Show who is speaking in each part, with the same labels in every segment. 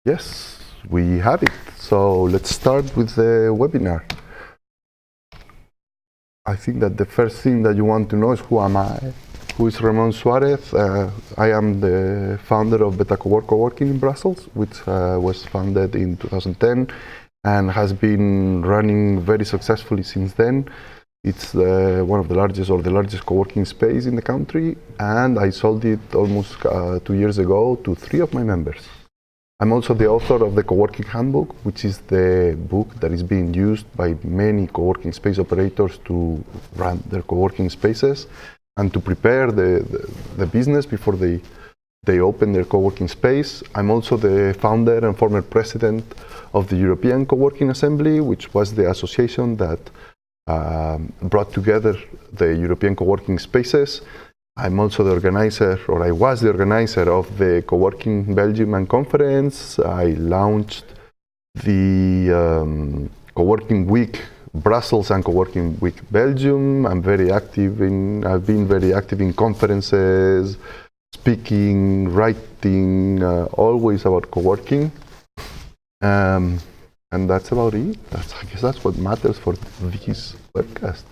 Speaker 1: Yes, we have it. So let's start with the webinar. I think that the first thing that you want to know is who am I? Who is Ramon Suarez? I am the founder of Betacowork Coworking in Brussels, which was founded in 2010 and has been running very successfully since then. It's one of the largest or the largest co-working space in the country, and I sold it almost 2 years ago to 3 of my members. I'm also the author of the Coworking Handbook, which is the book that is being used by many co-working space operators to run their co-working spaces and to prepare the business before they open their co-working space. I'm also the founder and former president of the European Co-working Assembly, which was the association that brought together the European co-working spaces. I'm also the organizer, or I was the organizer of the Co-working Belgium conference. I launched the Co-working Week Brussels and Co-working Week Belgium. I've been very active in conferences, speaking, writing, always about co-working. And that's about it. I guess that's what matters for this webcast.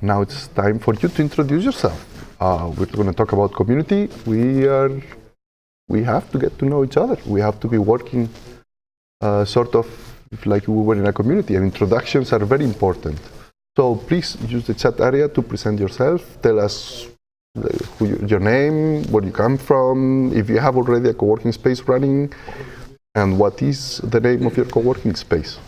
Speaker 1: Now it's time for you to introduce yourself. We're going to talk about community. We have to get to know each other. We have to be working sort of like we were in a community, and introductions are very important. So please use the chat area to present yourself. Tell us your name, where you come from, if you have already a co-working space running, and what is the name of your co-working space.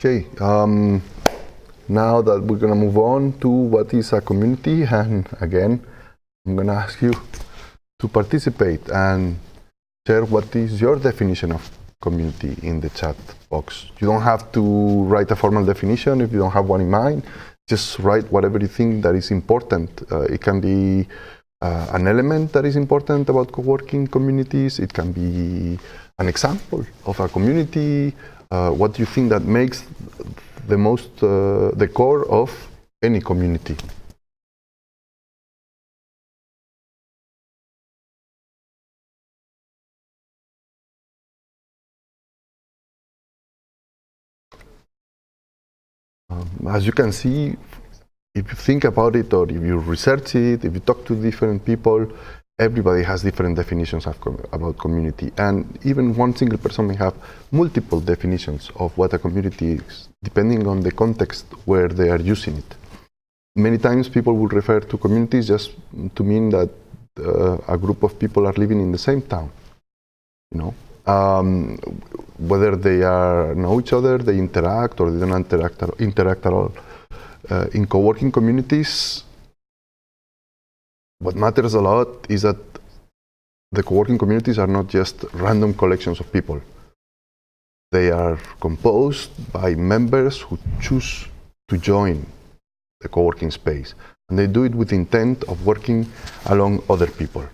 Speaker 1: Okay, now that we're going to move on to what is a community, and again, I'm going to ask you to participate and share what is your definition of community in the chat box. You don't have to write a formal definition if you don't have one in mind. Just write whatever you think that is important. It can be an element that is important about co-working communities. It can be an example of a community. What do you think that makes the core of any community? As you can see, if you think about it, or if you research it, if you talk to different people, everybody has different definitions about community. And even one single person may have multiple definitions of what a community is, depending on the context where they are using it. Many times people will refer to communities just to mean that a group of people are living in the same town. You know, whether they know each other, they interact, or they don't interact at all. In co-working communities, what matters a lot is that the co-working communities are not just random collections of people. They are composed by members who choose to join the co-working space, and they do it with intent of working along other people.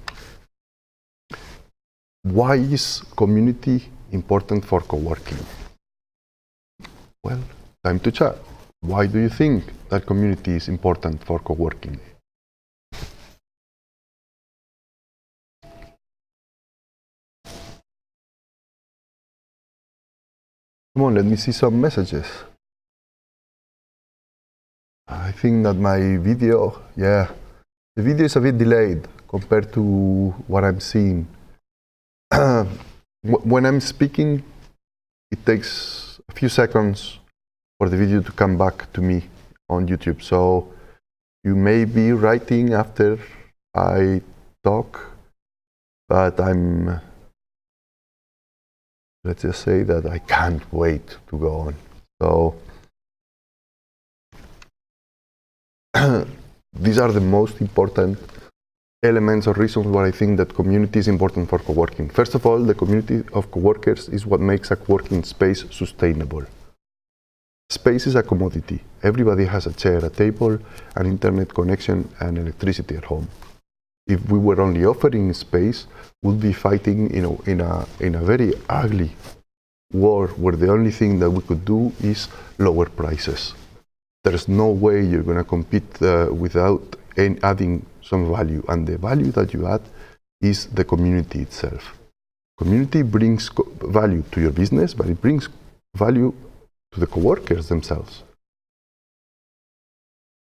Speaker 1: Why is community important for co-working? Well, time to chat. Why do you think that community is important for co-working? Come on, let me see some messages. I think that my video, the video is a bit delayed compared to what I'm seeing. When I'm speaking, it takes a few seconds for the video to come back to me on YouTube. So you may be writing after I talk, but let's just say that I can't wait to go on. So these are the most important elements or reasons why I think that community is important for co-working. First of all, the community of co-workers is what makes a co-working space sustainable. Space is a commodity. Everybody has a chair, a table, an internet connection, and electricity at home. If we were only offering space, we'll be fighting, in a very ugly war where the only thing that we could do is lower prices. There's no way you're going to compete without adding some value, and the value that you add is the community itself. Community brings value to your business, but it brings value to the coworkers themselves.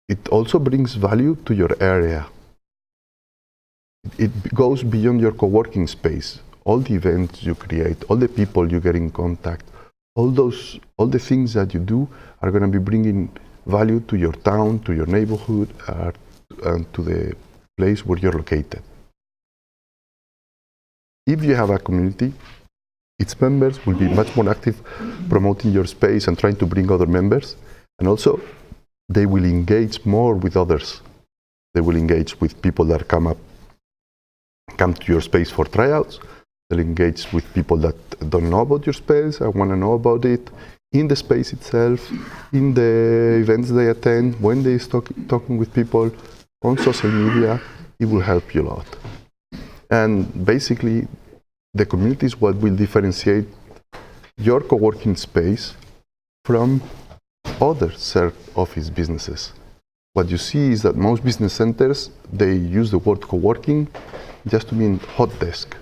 Speaker 1: It also brings value to your area. It goes beyond your co-working space. All the events you create, all the people you get in contact, all the things that you do are going to be bringing value to your town, to your neighborhood, and to the place where you're located. If you have a community, its members will be much more active promoting your space and trying to bring other members, and also they will engage more with others. They will engage with people that come to your space for tryouts. They'll engage with people that don't know about your space and want to know about it in the space itself, in the events they attend, when they talking with people on social media. It will help you a lot. And basically, the community is what will differentiate your co-working space from other shared office businesses. What you see is that most business centers, they use the word co-working just to mean hot desk,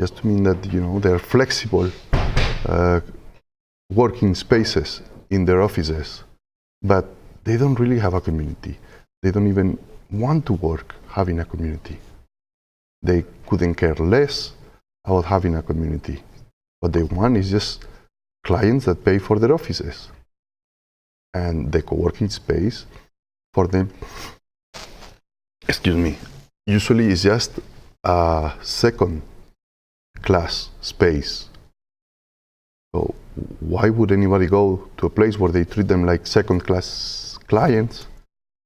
Speaker 1: just to mean that they're flexible working spaces in their offices, but they don't really have a community. They don't even want to work having a community. They couldn't care less about having a community. What they want is just clients that pay for their offices. And the co-working space for them, usually is just a second-class space. So why would anybody go to a place where they treat them like second-class clients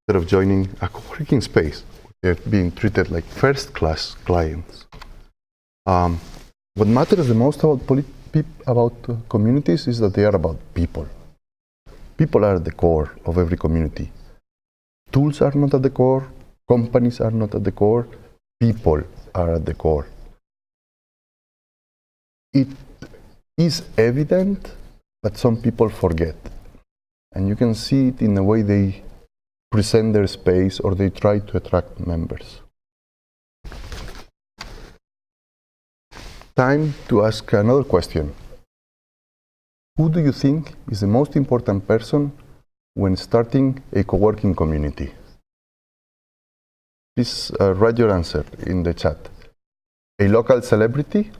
Speaker 1: instead of joining a co-working space? They're being treated like first-class clients. What matters the most about communities is that they are about people. People are at the core of every community. Tools are not at the core, companies are not at the core, people are at the core. It is evident, but some people forget. And you can see it in the way they present their space or they try to attract members. Time to ask another question. Who do you think is the most important person when starting a co-working community? Please write your answer in the chat. A local celebrity?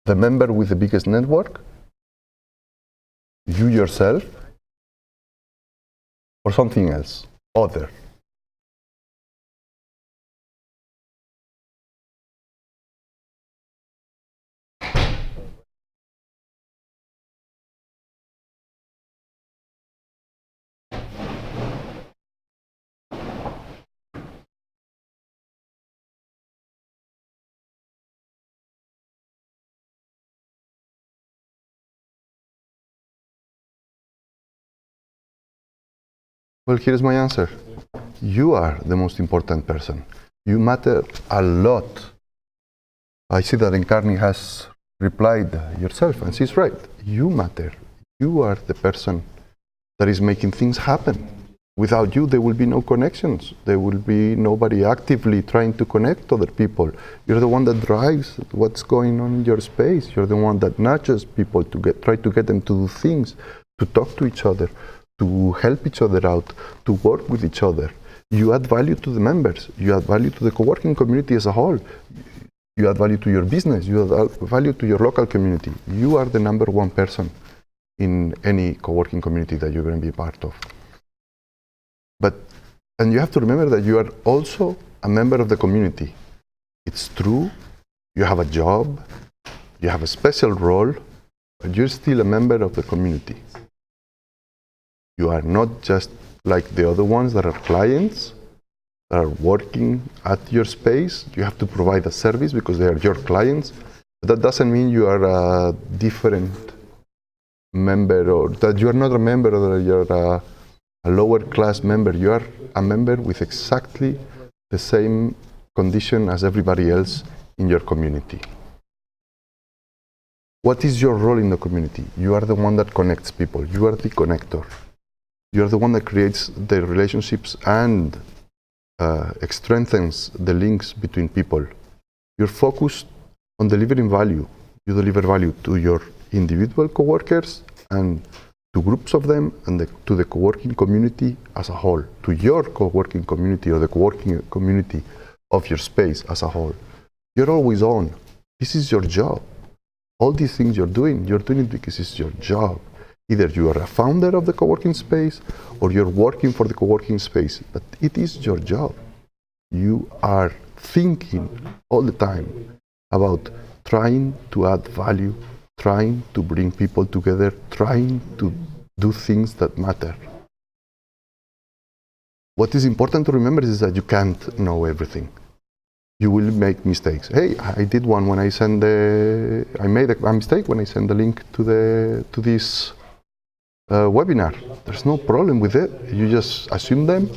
Speaker 1: The member with the biggest network? You yourself? Or something else? Other? Well, here's my answer. You are the most important person. You matter a lot. I see that Encarni has replied yourself, and she's right. You matter. You are the person that is making things happen. Without you, there will be no connections. There will be nobody actively trying to connect other people. You're the one that drives what's going on in your space. You're the one that nudges people to try to get them to do things, to talk to each other, to help each other out, to work with each other. You add value to the members. You add value to the co-working community as a whole. You add value to your business. You add value to your local community. You are the number one person in any co-working community that you're going to be part of. And you have to remember that you are also a member of the community. It's true, you have a job, you have a special role, but you're still a member of the community. You are not just like the other ones that are clients, that are working at your space. You have to provide a service because they are your clients. But that doesn't mean you are a different member, or that you are not a member, or that you're a lower class member. You are a member with exactly the same condition as everybody else in your community. What is your role in the community? You are the one that connects people. You are the connector. You are the one that creates the relationships and strengthens the links between people. You're focused on delivering value. You deliver value to your individual coworkers and to groups of them, and to the co-working community as a whole, to your co-working community or the co-working community of your space as a whole. You're always on. This is your job. All these things you're doing it because it's your job. Either you are a founder of the co-working space or you're working for the co-working space, but it is your job. You are thinking all the time about trying to add value, trying to bring people together, trying to do things that matter. What is important to remember is that you can't know everything. You will make mistakes. Hey, I did one when I made a mistake when I sent the link to this webinar. There's no problem with it. You just assume them,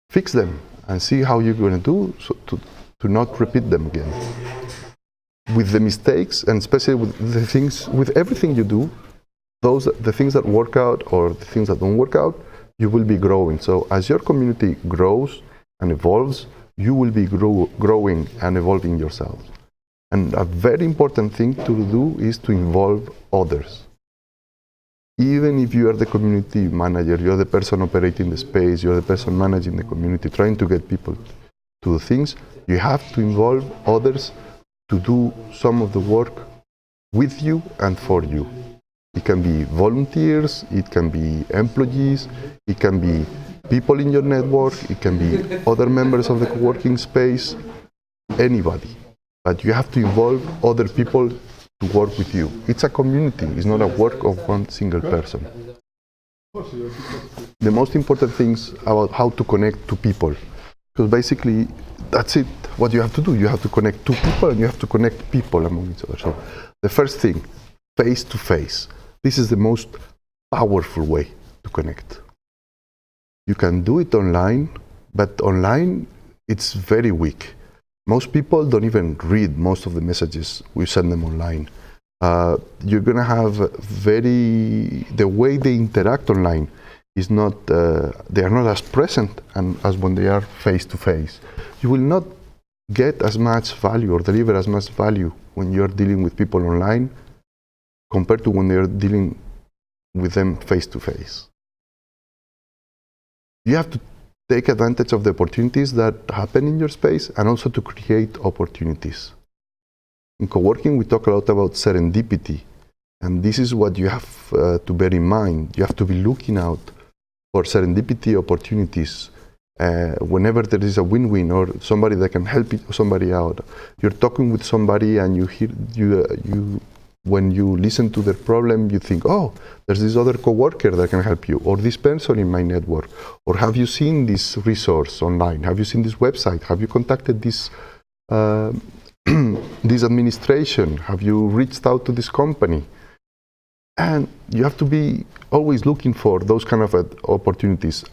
Speaker 1: fix them, and see how you're going to do to not repeat them again. With the mistakes, and especially with the things, with everything you do, the things that work out or the things that don't work out, you will be growing. So as your community grows and evolves, you will be growing and evolving yourself. And a very important thing to do is to involve others. Even if you are the community manager, you're the person operating the space, you're the person managing the community, trying to get people to do things, you have to involve others to do some of the work with you and for you. It can be volunteers, it can be employees, it can be people in your network, it can be other members of the co-working space, anybody. But you have to involve other people to work with you. It's a community, it's not a work of one single person. The most important things about how to connect to people, because basically that's it, what you have to do. You have to connect to people and you have to connect people among each other. So the first thing, face to face. This is the most powerful way to connect. You can do it online, but online it's very weak. Most people don't even read most of the messages we send them online. You're going to have the way they interact online is not, they are not as present as when they are face to face. You will not get as much value or deliver as much value when you're dealing with people online compared to when they're dealing with them face to face. You have to take advantage of the opportunities that happen in your space and also to create opportunities. In co-working, we talk a lot about serendipity, and this is what you have to bear in mind. You have to be looking out for serendipity opportunities whenever there is a win-win or somebody that can help somebody out. You're talking with somebody and when you listen to their problem, you think, oh, there's this other coworker that can help you, or this person in my network, or have you seen this resource online? Have you seen this website? Have you contacted this this administration? Have you reached out to this company? And you have to be always looking for those kind of opportunities.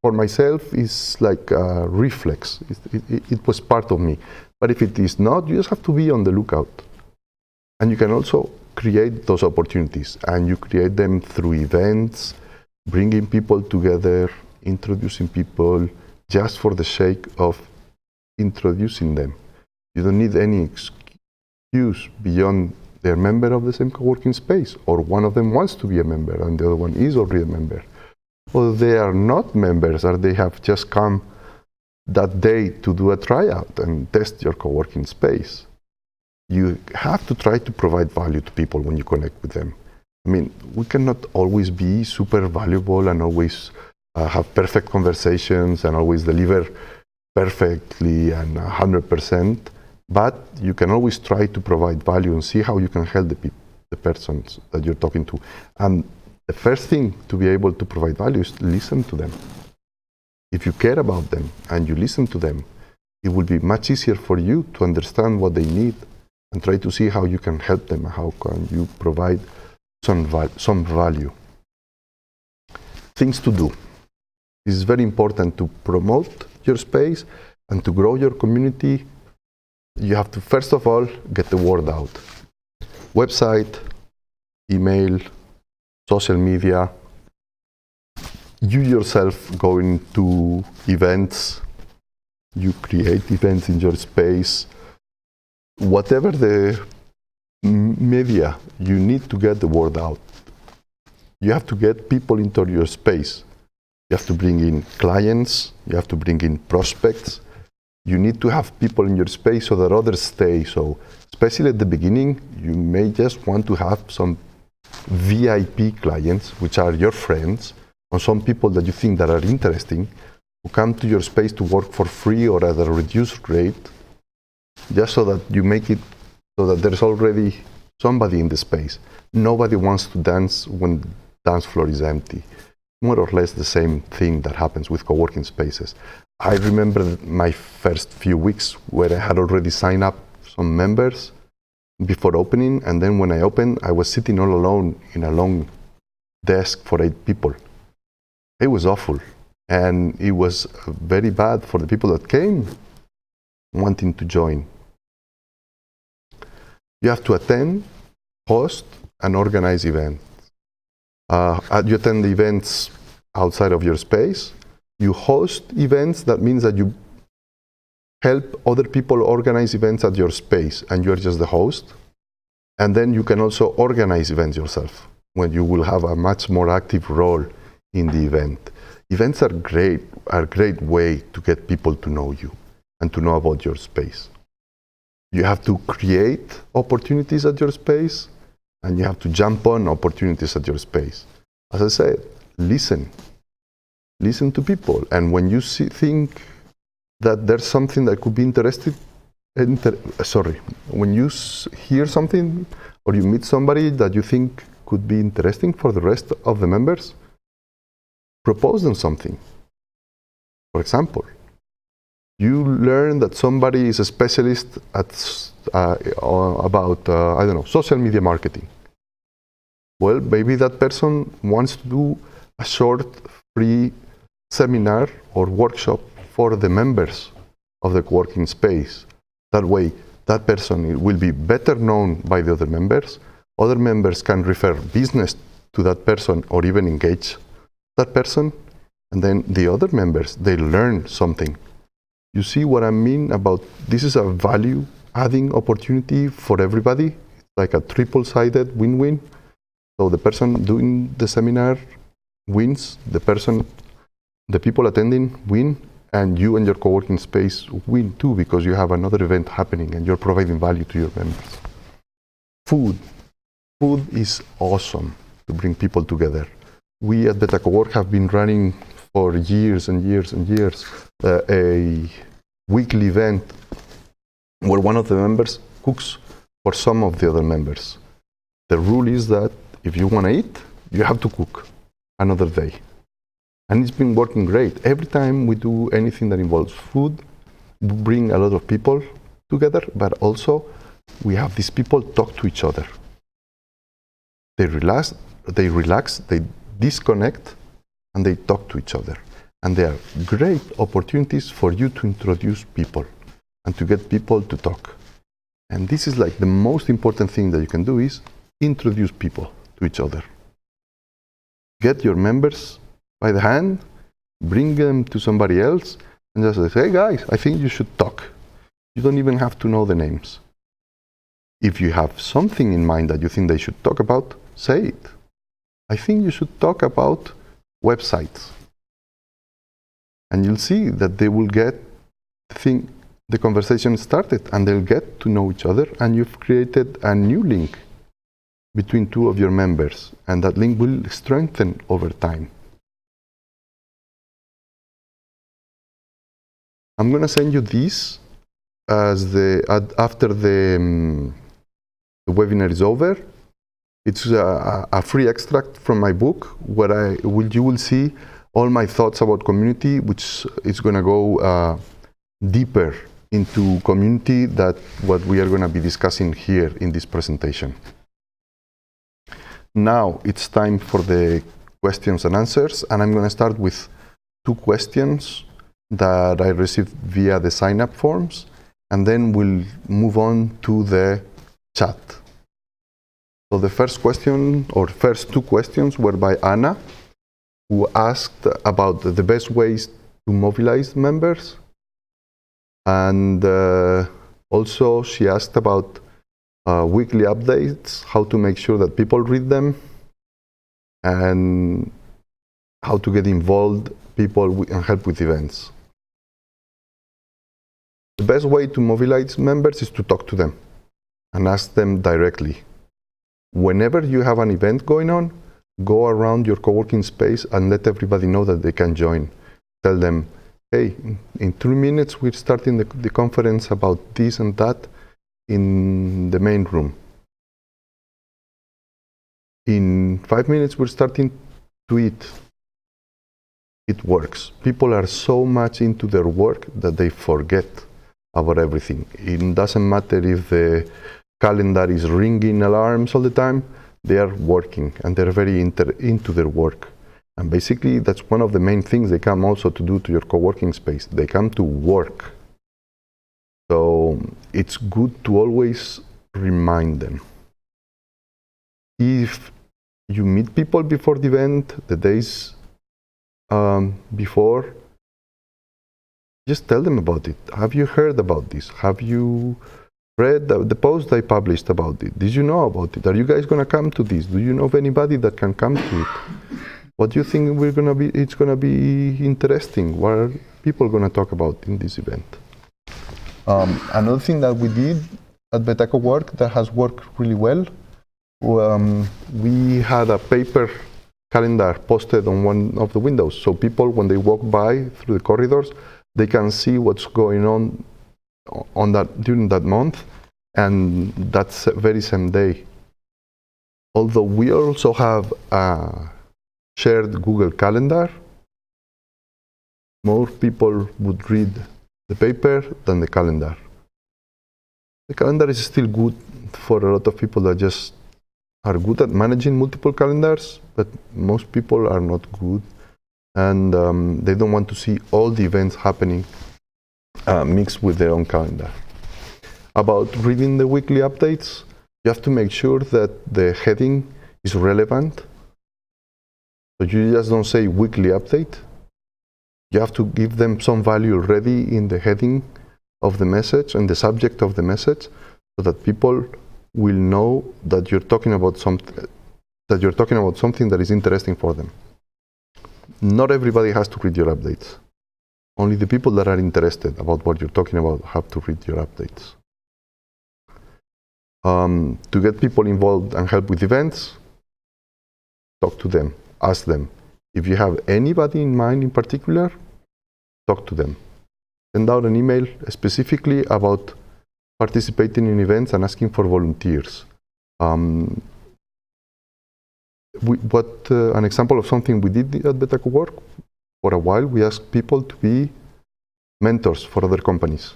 Speaker 1: For myself, it's like a reflex. It was part of me. But if it is not, you just have to be on the lookout. And you can also create those opportunities, and you create them through events, bringing people together, introducing people just for the sake of introducing them. You don't need any excuse beyond they're a member of the same co-working space, or one of them wants to be a member and the other one is already a member. Or they are not members, or they have just come that day to do a tryout and test your co-working space. You have to try to provide value to people when you connect with them. I mean, we cannot always be super valuable and always have perfect conversations and always deliver perfectly and 100%, but you can always try to provide value and see how you can help the persons that you're talking to. And the first thing to be able to provide value is listen to them. If you care about them and you listen to them, it will be much easier for you to understand what they need and try to see how you can help them and how can you provide some value. Things to do. It is very important to promote your space And to grow your community, you have to, first of all, get the word out. Website, email, social media. You yourself going to events. You create events in your space. Whatever the media, you need to get the word out. You have to get people into your space. You have to bring in clients. You have to bring in prospects. You need to have people in your space so that others stay. So, especially at the beginning, you may just want to have some VIP clients, which are your friends, or some people that you think that are interesting, who come to your space to work for free or at a reduced rate, just so that you make it so that there's already somebody in the space. Nobody wants to dance when the dance floor is empty. More or less the same thing that happens with co-working spaces. I remember my first few weeks where I had already signed up some members before opening, and then when I opened, I was sitting all alone in a long desk for 8 people. It was awful, and it was very bad for the people that came wanting to join. You have to attend, host, and organize events. You attend the events outside of your space. You host events. That means that you help other people organize events at your space, and you're just the host. And then you can also organize events yourself, when you will have a much more active role in the event. Events are a great way to get people to know you and to know about your space. You have to create opportunities at your space, and you have to jump on opportunities at your space. As I said, listen. Listen to people. And when you think that there's something that could be when you hear something or you meet somebody that you think could be interesting for the rest of the members, propose them something. For example, you learn that somebody is a specialist at about social media marketing. Well, maybe that person wants to do a short free seminar or workshop for the members of the co-working space. That way, that person will be better known by the other members. Other members can refer business to that person or even engage that person. And then the other members, they learn something. You see what I mean about this is a value-adding opportunity for everybody. It's like a triple-sided win-win. So the person doing the seminar wins, the people attending win, and you and your co-working space win too, because you have another event happening and you're providing value to your members. Food. Food is awesome to bring people together. We at Betacowork have been running for years and years and years a weekly event where one of the members cooks for some of the other members. The rule is that if you want to eat, you have to cook another day. And it's been working great. Every time we do anything that involves food, we bring a lot of people together, but also we have these people talk to each other. They relax, they disconnect, and they talk to each other. And they are great opportunities for you to introduce people and to get people to talk. And this is like the most important thing that you can do is introduce people to each other. Get your members by the hand, bring them to somebody else, and just say, hey guys, I think you should talk. You don't even have to know the names. If you have something in mind that you think they should talk about, say it. I think you should talk about websites. And you'll see that they will get the conversation started, and they'll get to know each other, and you've created a new link between two of your members, and that link will strengthen over time. I'm going to send you this after the webinar is over. It's a free extract from my book where you will see all my thoughts about community, which is going to go deeper into community than what we are going to be discussing here in this presentation. Now it's time for the questions and answers, and I'm going to start with 2 questions that I received via the sign-up forms, and then we'll move on to the chat. So the first question, or first two questions, were by Anna, who asked about the best ways to mobilize members. And also she asked about weekly updates, how to make sure that people read them, and how to get involved people and help with events. The best way to mobilize members is to talk to them and ask them directly. Whenever you have an event going on, go around your co-working space and let everybody know that they can join. Tell them, hey, in 3 minutes we're starting the conference about this and that in the main room. In 5 minutes we're starting to eat. It works. People are so much into their work that they forget about everything. It doesn't matter if the calendar is ringing alarms all the time, they are working and they're very into their work. And basically that's one of the main things they come also to do to your co-working space. They come to work. So it's good to always remind them. If you meet people before the event, the days before, just tell them about it. Have you heard about this? Have you read the post I published about it? Did you know about it? Are you guys going to come to this? Do you know of anybody that can come to it? What do you think it's going to be interesting? What are people going to talk about in this event? Another thing that we did at Betacowork that has worked really well, we had a paper calendar posted on one of the windows. So people, when they walk by through the corridors, they can see what's going on that during that month, and that's very same day. Although we also have a shared Google Calendar, more people would read the paper than the calendar. The calendar is still good for a lot of people that just are good at managing multiple calendars, but most people are not good, and they don't want to see all the events happening mixed with their own calendar. About reading the weekly updates, you have to make sure that the heading is relevant. So you just don't say weekly update. You have to give them some value already in the heading of the message and the subject of the message, so that people will know that you're talking about something that is interesting for them. Not everybody has to read your updates. Only the people that are interested about what you're talking about have to read your updates. To get people involved and help with events, talk to them, ask them. If you have anybody in mind in particular, talk to them. Send out an email specifically about participating in events and asking for volunteers. An example of something we did at Betacowork, for a while we asked people to be mentors for other companies.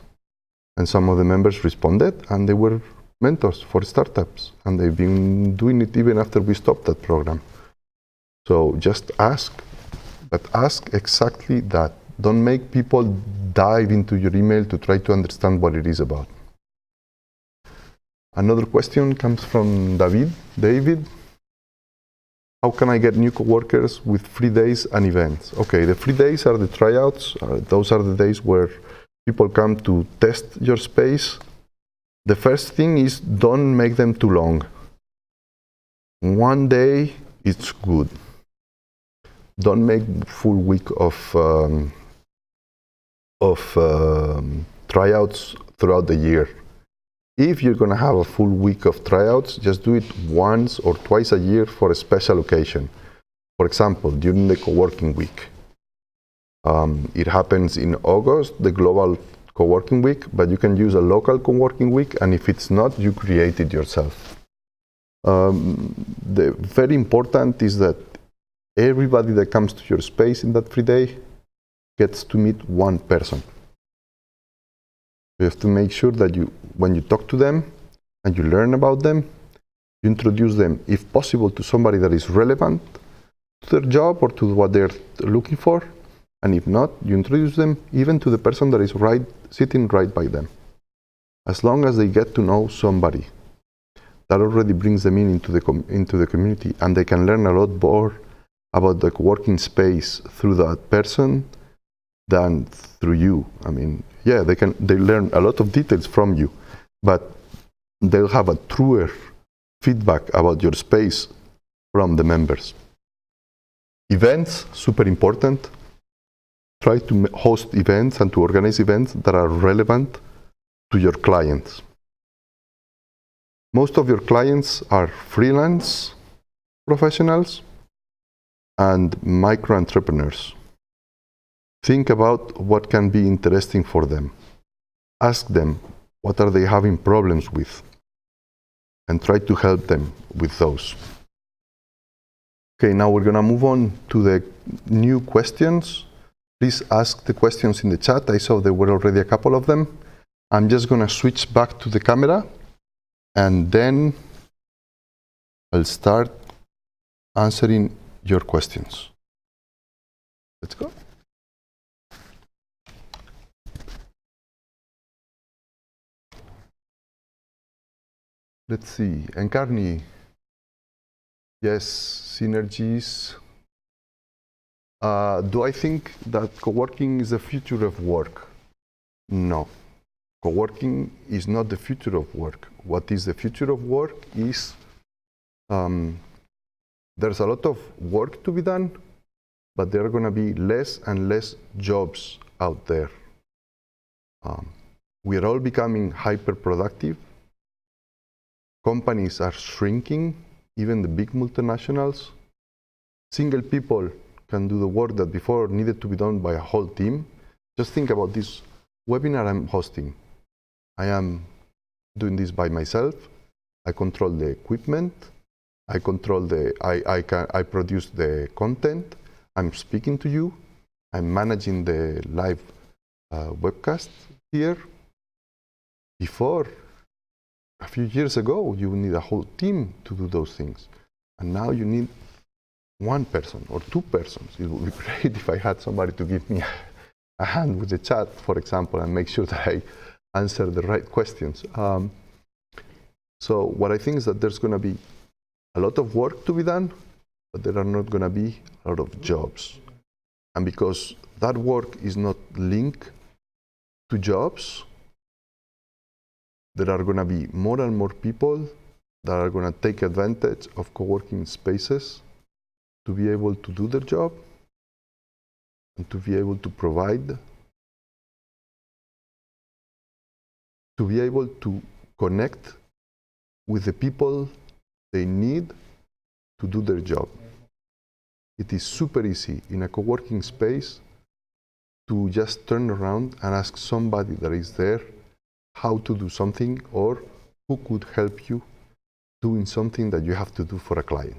Speaker 1: And some of the members responded, and they were mentors for startups. And they've been doing it even after we stopped that program. So just ask, but ask exactly that. Don't make people dive into your email to try to understand what it is about. Another question comes from David. How can I get new coworkers with free days and events? Okay, the free days are the tryouts. Those are the days where people come to test your space. The first thing is, don't make them too long. 1 day, it's good. Don't make full week of tryouts throughout the year. If you're going to have a full week of tryouts, just do it once or twice a year for a special occasion. For example, during the coworking week. It happens in August, the global coworking week, but you can use a local coworking week, and if it's not, you create it yourself. The very important is that everybody that comes to your space in that free day gets to meet one person. You have to make sure that when you talk to them and you learn about them, you introduce them, if possible, to somebody that is relevant to their job or to what they're looking for, And if not, you introduce them even to the person that is sitting right by them. As long as they get to know somebody, that already brings them into the community, and they can learn a lot more about the working space through that person than through you. I mean, yeah, they learn a lot of details from you, but they'll have a truer feedback about your space from the members. Events, super important. Try to host events and to organize events that are relevant to your clients. Most of your clients are freelance professionals and micro entrepreneurs. Think about what can be interesting for them. Ask them what are they having problems with, and try to help them with those. Okay, now we're gonna move on to the new questions. Please ask the questions in the chat. I saw there were already a couple of them. I'm just gonna switch back to the camera, and then I'll start answering your questions. Let's go. Let's see, Encarni. Yes, synergies. Do I think that coworking is the future of work? No. Coworking is not the future of work. What is the future of work is there's a lot of work to be done, but there are going to be less and less jobs out there. We are all becoming hyper productive. Companies are shrinking, even the big multinationals. Single people can do the work that before needed to be done by a whole team. Just think about this webinar I'm hosting. I am doing this by myself. I control the equipment. I produce the content. I'm speaking to you. I'm managing the live webcast here. Before, a few years ago, you would need a whole team to do those things. And now you need one person or two persons. It would be great if I had somebody to give me a hand with the chat, for example, and make sure that I answer the right questions. So what I think is that there's going to be a lot of work to be done, but there are not going to be a lot of jobs. And because that work is not linked to jobs, there are going to be more and more people that are going to take advantage of co-working spaces to be able to do their job and to be able to provide, to be able to connect with the people they need to do their job. It is super easy in a co-working space to just turn around and ask somebody that is there how to do something or who could help you doing something that you have to do for a client.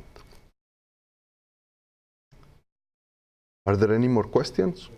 Speaker 1: Are there any more questions?